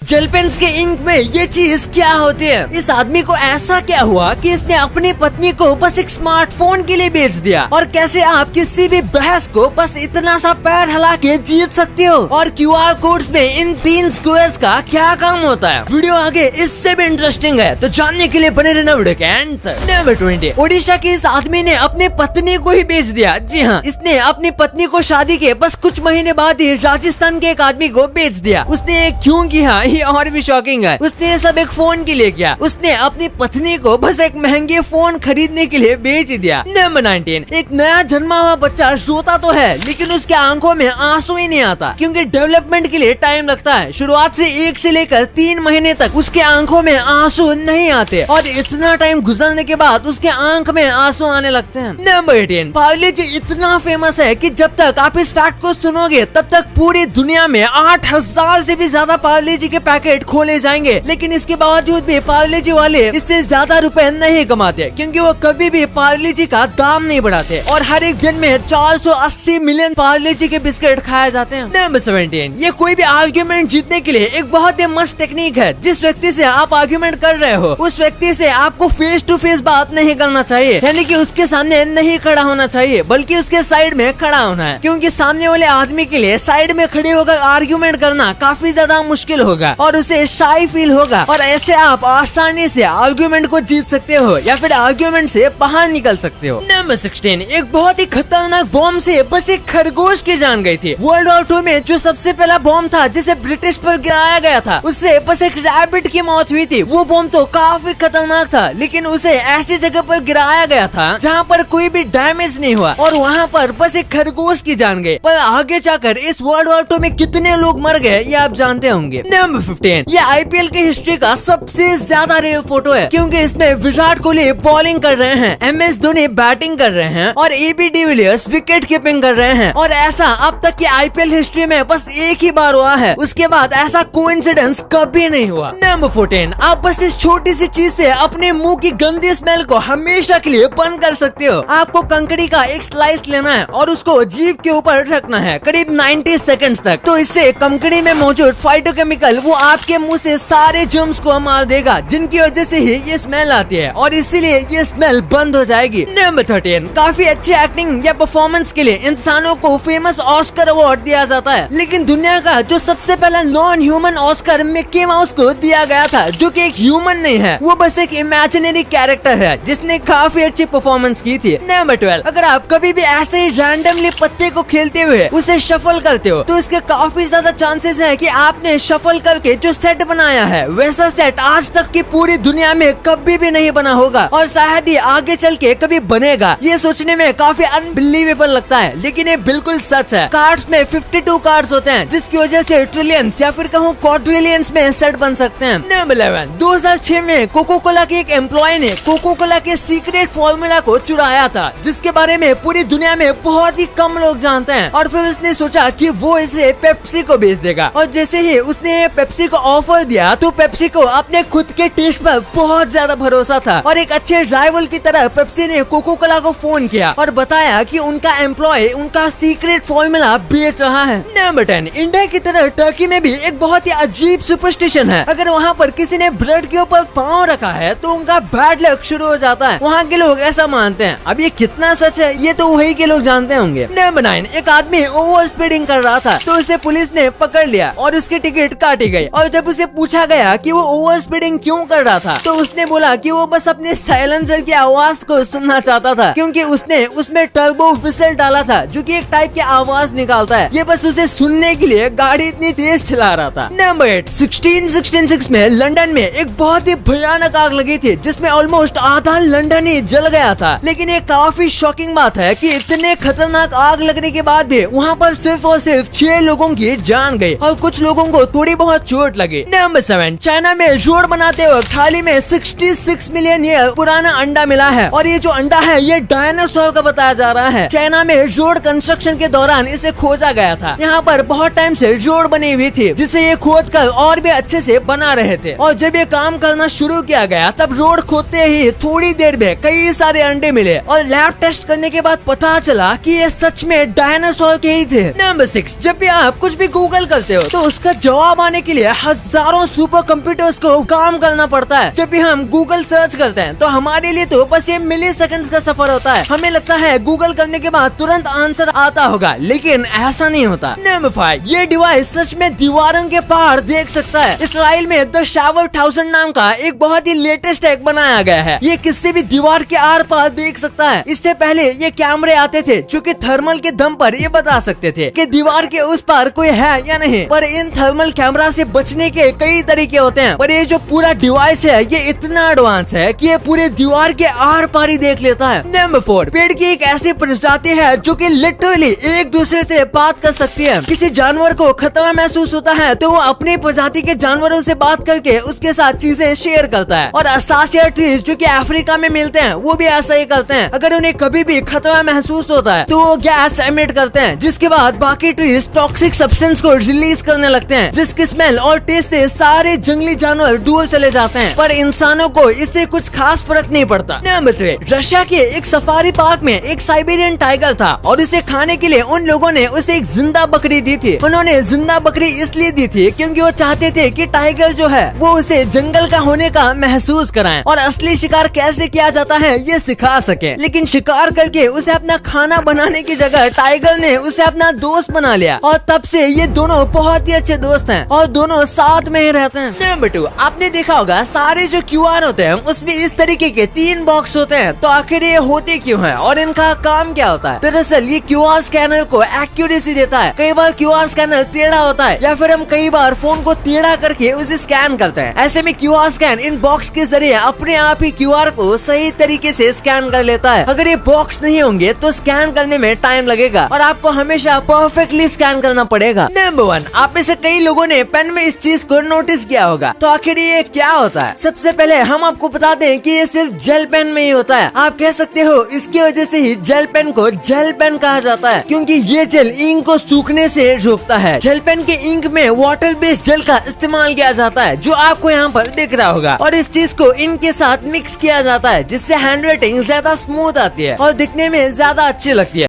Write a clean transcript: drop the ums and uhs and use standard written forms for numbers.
Jail pens के ink में ये चीज क्या होती है? इस आदमी को ऐसा क्या हुआ कि इसने अपनी पत्नी को बस एक स्मार्टफोन के लिए बेच दिया? और कैसे आप किसी भी बहस को बस इतना सा पैर हिला के जीत सकते हो? और QR कोड्स में इन 3 स्क्वायर्स का क्या काम होता है? वीडियो आगे इससे भी इंटरेस्टिंग है, तो जानने के लिए बने रहना वीडियो के एंड तक। नंबर 20, ओडिशा के इस आदमी ने अपनी पत्नी को ही बेच दिया। जी हाँ, इसने अपनी पत्नी को शादी के बस कुछ महीने बाद ही राजस्थान के एक आदमी को बेच दिया। उसने क्यों किया ये और भी शॉकिंग है। उसने सब एक फोन के लिए किया। उसने अपनी पत्नी को बस एक महंगे फोन खरीदने के लिए बेच दिया। नंबर 19, एक नया जन्मा हुआ बच्चा रोता तो है लेकिन उसके आंखों में आंसू ही नहीं आता, क्योंकि डेवलपमेंट के लिए टाइम लगता है। शुरुआत से 1 से लेकर 3 महीने तक उसके आंखों में आंसू नहीं आते, और इतना टाइम गुजरने के बाद उसके आंख में आंसू आने लगते हैं। नंबर 18, पार्ले जी इतना फेमस है कि जब तक आप इस फैक्ट को सुनोगे तब तक पूरी दुनिया में 8000 से भी ज्यादा पार्ले जी के पैकेट खोले जाएंगे, लेकिन इसके बावजूद भी पार्ले जी वाले इससे ज्यादा रुपए नहीं कमाते, क्योंकि वो कभी भी पार्ले जी का दाम नहीं बढ़ाते। और हर एक दिन में 480 मिलियन पार्ले जी के बिस्किट खाए जाते हैं। नंबर 17, ये कोई भी आर्ग्यूमेंट जीतने के लिए एक बहुत ही मस्त टेक्निक है। जिस व्यक्ति से आप आर्ग्यूमेंट कर रहे हो उस व्यक्ति से आपको फेस टू फेस बात नहीं करना चाहिए, यानी कि उसके सामने नहीं खड़ा होना चाहिए, बल्कि उसके साइड में खड़ा होना है, क्योंकि सामने वाले आदमी के लिए साइड में खड़े होकर आर्ग्यूमेंट करना काफी ज्यादा मुश्किल होगा और उसे शाई फील होगा, और ऐसे आप आसानी से आर्ग्यूमेंट को जीत सकते हो या फिर आर्ग्यूमेंट से बाहर निकल सकते हो। नंबर 16, एक बहुत ही खतरनाक बॉम्ब से बस एक खरगोश की जान गई थी। वर्ल्ड वॉर 2 में जो सबसे पहला बॉम्ब था जिसे ब्रिटिश पर गिराया गया था, उससे बस एक रैबिट की मौत हुई थी। वो बॉम्ब तो काफी खतरनाक था, लेकिन उसे ऐसी जगह पर गिराया गया था जहाँ पर कोई भी डैमेज नहीं हुआ, और वहाँ पर बस एक खरगोश की जान गई। पर आगे जाकर इस वर्ल्ड वॉर 2 में कितने लोग मर गए ये आप जानते होंगे। नंबर 15, ये IPL की हिस्ट्री का सबसे ज्यादा रेयर फोटो है, क्योंकि इसमें विराट कोहली बॉलिंग कर रहे हैं, MS धोनी बैटिंग कर रहे हैं और AB डिविलियर्स विकेट कीपिंग कर रहे हैं। और ऐसा अब तक की IPL हिस्ट्री में बस एक ही बार हुआ है, उसके बाद ऐसा कोइंसिडेंस कभी नहीं हुआ। नंबर 14, आप बस इस छोटी सी चीज से अपने मुंह की गंदी स्मेल को हमेशा के लिए बंद कर सकते हो। आपको कंकड़ी का एक स्लाइस लेना है और उसको जीभ के ऊपर रखना है करीब 90 सेकंड्स तक, तो इससे कंकड़ी में मौजूद फाइटोकेमिकल वो आपके मुंह से सारे जर्म्स को मार देगा, जिनकी वजह से ही ये स्मेल आती है, और इसीलिए ये स्मेल बंद हो जाएगी। नंबर 13, काफी अच्छी एक्टिंग या परफॉर्मेंस के लिए इंसानों को फेमस ऑस्कर अवार्ड दिया जाता है, लेकिन दुनिया का जो सबसे पहला non human Oscar Mickey mouse को दिया गया था, जो कि एक ह्यूमन नहीं है, वो बस एक इमेजिनरी कैरेक्टर है जिसने काफी अच्छी परफॉर्मेंस की थी। नंबर 12, अगर आप कभी भी ऐसे ही रैंडमली पत्ते को खेलते हुए उसे शफल करते हो तो इसके काफी ज्यादा चांसेस है कि आपने शफल करके जो सेट बनाया है वैसा सेट आज तक की पूरी दुनिया में कभी भी नहीं बना होगा, और शायद ही आगे चल के कभी बनेगा। ये सोचने में काफी अनबिलीवेबल लगता है, लेकिन ये बिल्कुल सच है। कार्ड्स में 52 कार्ड्स होते हैं, जिसकी वजह से ट्रिलियंस या फिर कहूँ क्वाड्रिलियंस में सेट बन सकते हैं। नंबर 11, 2006 में कोको कोला के एक एम्प्लॉय ने कोको कोला के सीक्रेट फॉर्मूला को चुराया था, जिसके बारे में पूरी दुनिया में बहुत ही कम लोग जानते हैं, और फिर उसने सोचा कि वो इसे पेप्सी को बेच देगा, और जैसे ही उसने पेप्सी को ऑफर दिया तो पेप्सी को अपने खुद के टेस्ट पर बहुत ज्यादा भरोसा था, और एक अच्छे राइवल की तरह पेप्सी ने कोको कोला को फोन किया और बताया कि उनका एम्प्लॉय उनका सीक्रेट फॉर्मूला बेच रहा है। नंबर 10, इंडिया की तरह टर्की में भी एक बहुत ही अजीब सुपरस्टिशन है। अगर वहाँ पर किसी ने ब्रेड के ऊपर पाँव रखा है तो उनका बैड लक शुरू हो जाता है। वहाँ के लोग ऐसा मानते हैं। अब ये कितना सच है ये तो वही के लोग जानते होंगे। नंबर 9, एक आदमी ओवर स्पीडिंग कर रहा था तो उसे पुलिस ने पकड़ लिया और उसकी टिकट काटी गई, और जब उसे पूछा गया कि वो ओवर स्पीडिंग क्यों कर रहा था तो उसने बोला कि वो बस अपने साइलेंसर की आवाज को सुनना चाहता था, क्योंकि उसने उसमें टर्बो व्हिसल डाला था जो कि एक टाइप की आवाज निकालता है। ये बस उसे सुनने के लिए गाड़ी इतनी तेज चला रहा था। नंबर 8, 1666 में लंदन में एक बहुत ही भयानक आग लगी थी, जिसमें ऑलमोस्ट आधा लंदन ही जल गया था। लेकिन ये काफी शॉकिंग बात है कि इतने खतरनाक आग लगने के बाद भी वहाँ पर सिर्फ और सिर्फ 6 लोगों की जान गई और कुछ लोगों को थोड़ी बहुत चोट लगी। नंबर 7, चाइना में रोड बनाते वक्त थाली में 66 मिलियन ईयर पुराना अंडा मिला है, और ये जो अंडा है ये डायनासोर का बताया जा रहा है। चाइना में रोड कंस्ट्रक्शन के दौरान इसे खोजा गया था। यहाँ पर बहुत टाइम से रोड बनी हुई थी, जिसे ये खोद कर और भी अच्छे से बना रहे थे, और जब ये काम करना शुरू किया गया तब रोड खोदते ही थोड़ी देर में कई सारे अंडे मिले, और लैब टेस्ट करने के बाद पता चला कि ये सच में डायनासोर के ही थे। नंबर 6, जब भी आप कुछ भी गूगल करते हो तो उसका जवाब आने के लिए हजारों सुपर कंप्यूटर्स को काम करना पड़ता है। जब भी हम गूगल सर्च करते हैं तो हमारे लिए तो बस ये मिली सेकंड्स का सफर होता है। हमें लगता है गूगल करने के बाद तुरंत आंसर आता होगा, लेकिन ऐसा नहीं होता। नंबर 5, ये डिवाइस सच में दीवारों के पार देख सकता है। इसराइल में द शावर 1000 नाम का एक बहुत ही लेटेस्ट हैक बनाया गया है। ये किसी भी दीवार के आर पार देख सकता है। इससे पहले ये कैमरे आते थे जो कि थर्मल के दम पर ये बता सकते थे कि दीवार के उस पार कोई है या नहीं। पर इन थर्मल कैमरा से बचने के कई तरीके होते हैं, पर ये जो पूरा डिवाइस है ये इतना एडवांस है कि ये पूरे दीवार के आर पार ही देख लेता है। नंबर 4, पेड़ की एक ऐसी प्रजाति है जो कि लिटरली एक दूसरे से बात कर सकती है। किसी जानवर को खतरा महसूस होता है तो वो अपनी प्रजाति के जानवरों से बात करके उसके साथ चीजें शेयर करता है। और असासिया ट्रीज जो कि अफ्रीका में मिलते हैं वो भी ऐसा ही करते हैं। अगर उन्हें कभी भी खतरा महसूस होता है तो वो गैस एमिट करते हैं, जिसके बाद बाकी ट्रीज टॉक्सिक सब्सटेंस को रिलीज करने लगते हैं, जिसकी स्मेल और टेस्ट से सारे जंगली जानवर दूर चले जाते हैं। पर इंसानों को इससे कुछ खास फर्क नहीं पड़ता। नंबर 3, रशिया के एक सफारी पार्क में एक साइबेरियन टाइगर था और इसे खाने के लिए उन लोगों ने उसे एक जिंदा बकरी दी थी। उन्होंने जिंदा बकरी इसलिए दी थी क्योंकि वो चाहते थे कि टाइगर जो है वो उसे जंगल का होने का महसूस कराएं और असली शिकार कैसे किया जाता है ये सिखा सके। लेकिन शिकार करके उसे अपना खाना बनाने की जगह टाइगर ने उसे अपना दोस्त बना लिया और तब से ये दोनों बहुत ही अच्छे दोस्त हैं और दोनों साथ में ही रहते हैं। नंबर 2, आपने देखा होगा सारे जो QR होते हैं उसमें इस तरीके के 3 बॉक्स होते हैं। तो आखिर ये होते क्यों हैं और इनका काम क्या होता है? दरअसल ये QR स्कैनर को एक्यूरेसी देता है। कई बार QR स्कैनर टेढ़ा होता है या फिर हम कई बार फोन को टेढ़ा करके उसे स्कैन करते हैं। ऐसे में QR स्कैन इन बॉक्स के जरिए अपने आप ही QR को सही तरीके से स्कैन कर लेता है। अगर ये बॉक्स नहीं होंगे तो स्कैन करने में टाइम लगेगा और आपको हमेशा परफेक्टली स्कैन करना पड़ेगा। नंबर 1, आप में से कई लोगों ने पेन में इस चीज को नोटिस किया होगा। तो आखिर ये क्या होता है? सबसे पहले हम आपको बता दें कि ये सिर्फ जेल पेन में ही होता है। आप कह सकते हो इसकी वजह से ही जेल पेन को जेल पेन कहा जाता है, क्योंकि ये जेल इंक को सूखने से रोकता है। जेल पेन के इंक में वाटर बेस्ड जेल का इस्तेमाल किया जाता है जो आपको यहाँ पर दिख रहा होगा और इस चीज को इंक के साथ मिक्स किया जाता है जिससे हैंड राइटिंग ज्यादा स्मूथ आती है और दिखने में ज्यादा अच्छी लगती है।